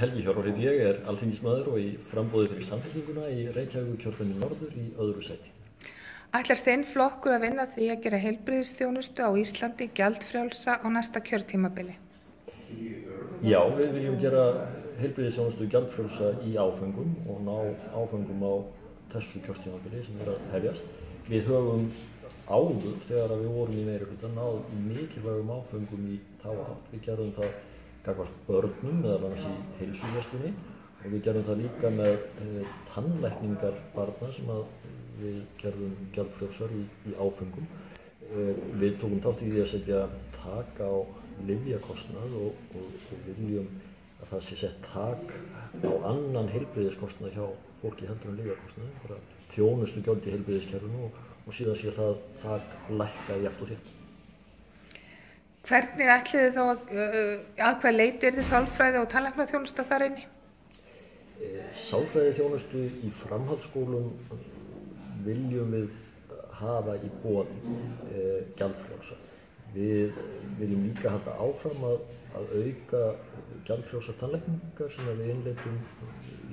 Helgi Hjörvar heiti ég, alþingismaður og í framboði fyrir Samfylkinguna í Reykjavíkurkjördæmi norður í öðru sæti. Ætlar þinn flokkur að vinna því að gera heilbrigðisþjónustu á Íslandi gjaldfrjálsa á næsta kjörtímabili? Já, við viljum gera heilbrigðisþjónustu gjaldfrjálsa í áföngum og ná áföngum á þessu kjörtímabili sem að hefjast. Við höfum áður, þegar við vorum í meirihluta, náð mikilvægum áföngum í þá átt. Við gerðum það gagnvart börnum, meðal annars í heilsugæslunni, og við gerðum það líka með tannlækningar barna sem að við gerðum gjaldfrjálsar í áföngum. Við tókum þátt í því að setja þak á lyfjakostnað og viljum að það sé sett þak á annan heilbrigðiskostnað hjá fólki heldur en lyfjakostnað, bara þjónustugjöld í heilbrigðiskerfinu og síðan sé það þak lækkað jafnt og þétt. Hvernig ætlið þið þá að hvað leyti þið sálfræði og tannlæknaþjónusta þar inni? Sálfræðiþjónustu í framhaldsskólum viljum við hafa í boði gjaldfrjálsa. Við viljum líka halda áfram að auka gjaldfrjálsar tannlækningar sem við innleiddum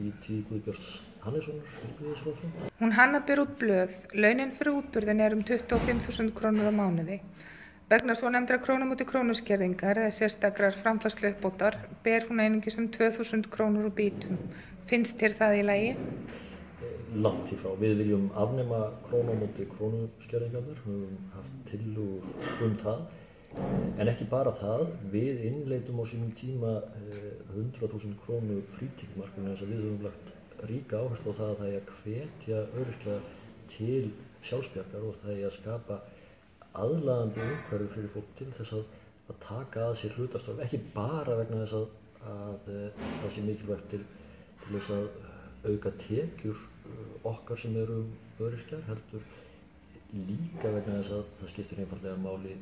í tíð Guðbjarts Hannessonar heilbrigðisráðherra. Hún Hanna ber út blöð. Launin fyrir útburðin er 25.000 krónur á mánuði. Vegna svonefndra krónumóti krónuskerðingar eða sérstakrar framfærsluuppbótar ber hún einungis 2.000 krónur úr bítum. Finnst þér það í lagi? Langt í frá. Við viljum afnema krónumóti krónuskerðingarnar, við höfum haft tillögur það. En ekki bara það, við innleiddum á sínum tíma 100.000 krónu frítekjumark, þess að við höfum lagt ríka áherslu á það að það er að hvetja öryrkja til sjálfsbjargar og það er að skapa aðlaðandi umhverfi fyrir fólk til þess að taka að sér hlutastörf, ekki bara vegna þess að það sé mikilvægt til þess að auka tekjur okkar sem eru öryrkjar, heldur líka vegna þess að það skiptir einfaldlega máli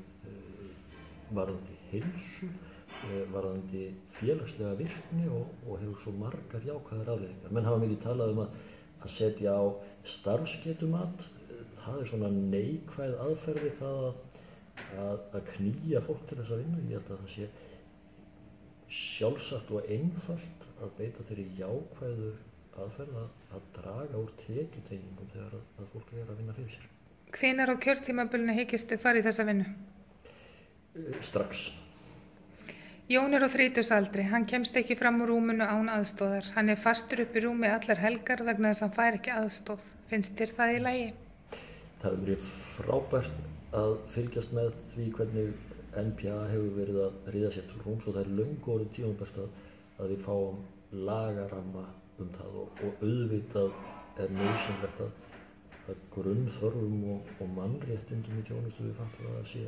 varðandi heilsu, varðandi félagslega virkni og hefur svo margar jákvæðar afleiðingar. Menn hafa mikið talað að setja á starfsgetumat. Það er svona neikvæð aðferð við það að knýja fólk til þess að vinna. Ég held að það sé sjálfsagt og einfalt að beita þeirri jákvæðu aðferð að draga úr tekjutengingum þegar að fólk er að vinna fyrir sér. Hvenær á kjörtímabilinu hyggist þið fara í þessa vinnu? Strax. Jón er á 30-aldri. Hann kemst ekki fram úr rúminu án aðstoðar. Hann er fastur upp í rúmi allar helgar vegna þess að hann fær ekki aðstoð. Finnst þér það í lagi? Það hefur verið frábært að fylgjast með því hvernig NPA hefur verið að ríða sér til rúms og það er löngu orðið tímabært að við fáum lagaramma það og auðvitað er nauðsynlegt að grunnþörfum og mannréttindum í þjónustu við fatlaða að sé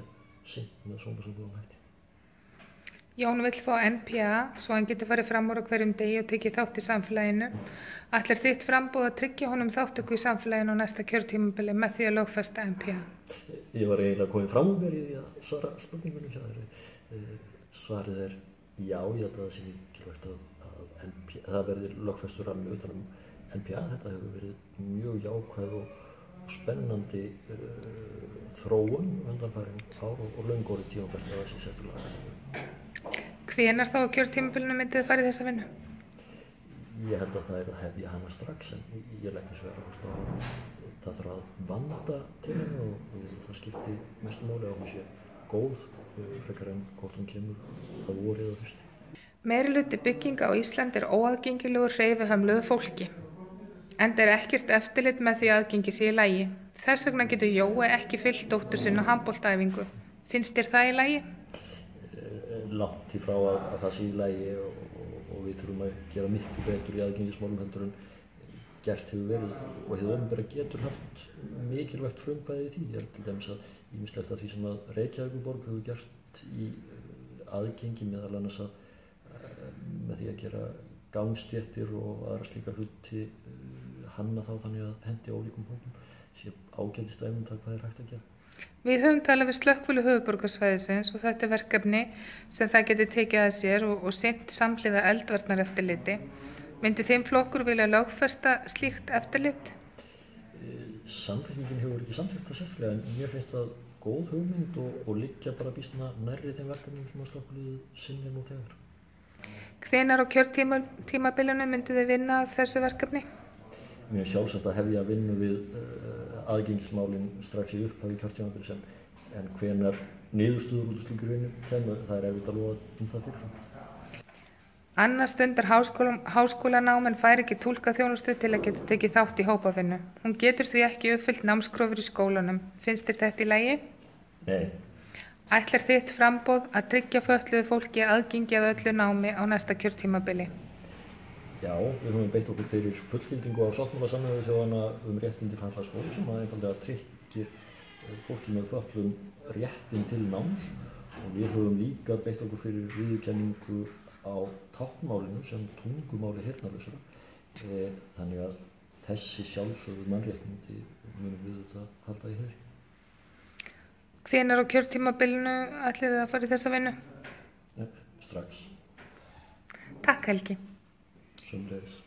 sinnt með sómasamlegum hætti. Jón vill fá NPA svo hann getur farið fram úr á hverjum degi og tekið þátt í samfélaginu. Ætlar þitt framboð að tryggja honum þáttöku í samfélaginu á næsta kjörtímabili með því að lögfesta NPA? Ég var eiginlega komið fram úr í því að svara spurningunum. Svarið er já, ég held að það sé mikilvægt að NPA, það verði lögfestur rammi utan NPA. Þetta hefur verið mjög jákvæð og spennandi þróun undanfarin ár og löngu orðið tímabært að það sé settur laga. Hvenær þá á kjörtímabilinu myndið þið farið þessa vinnu? Ég held að það er að hefja hana strax, en ég legg hins vegar áherslu á að það þarf að vanda til henni og það skipti mestu máli á hún sé góð, frekar en hvort hún kemur að vorið eða hausti. Meirihluti bygginga á Íslandi er óaðgengilegur hreyfihömluðu fólki. Enda er ekkert eftirlit með því aðgengi sé í lagi. Þess vegna getur Jói ekki fylgt dóttur sinni á handboltaæfingu. Finnst þér það í lagi? Langt í frá að það sé í lagi og við þurfum að gera miklu betur í aðgengismálum heldur en gert hefur verið og hið opinbera getur haft mikilvægt frumkvæði í því. Ég held til dæmis að ýmislegt af því sem að Reykjavíkurborg hefur gert í aðgengi meðal annars með því að gera gangstéttir og aðra slíka hluti hanna þá þannig að hendi ólíkum hópum sé ágætist dæmi um það hvað er hægt að gera. Við höfum talað við slökkvilið höfuðborgarsvæðisins og þetta er verkefni sem það getur tekið að sér og sinnt samhliða eldvarnareftirliti. Myndi þeim flokkur vilja lögfesta slíkt eftirlit? Samfylkingin hefur ekki samþykkt það sérstaklega en mér finnst það góð hugmynd og liggja bara býsna nærri þeim verkefnum sem að slökkviliðið sinnir nú þegar. Hvenær á kjörtímabilinu myndu þið vinna að þessu verkefni? Mér er sjálfsagt að hefja vinnu við aðgengismálin strax í upphafi kjörtímabils en hvenær niðurstöður út úr slíkri vinnu kemur, það er erfitt að lofa það fyrirfram. Annars stundar háskólanám en fær ekki túlkaþjónustu til að geta tekið þátt í hópavinnu. Hún getur því ekki uppfyllt námskröfur í skólanum. Finnst þér þetta í lagi? Nei. Ætlar þitt framboð að tryggja fötluðu fólki aðgengi að öllu námi á næsta kjörtímabili? Já, við höfum beitt okkur fyrir fullgildingu á sáttmála Sameinuðu þjóðanna réttindi fatlaðs fólks sem að einfaldlega tryggir fólki með fötlun réttin til náms og við höfum líka beitt okkur fyrir viðurkenningu á táknmálinu sem tungumáli heyrnarlausra. Þannig að þessi sjálfsögðu mannréttindi munum við þetta halda í heiðri. Hvenær á kjörtímabilinu ætlið þið að fara í þessa vinnu? Strax. Takk Helgi. Sömuleiðis.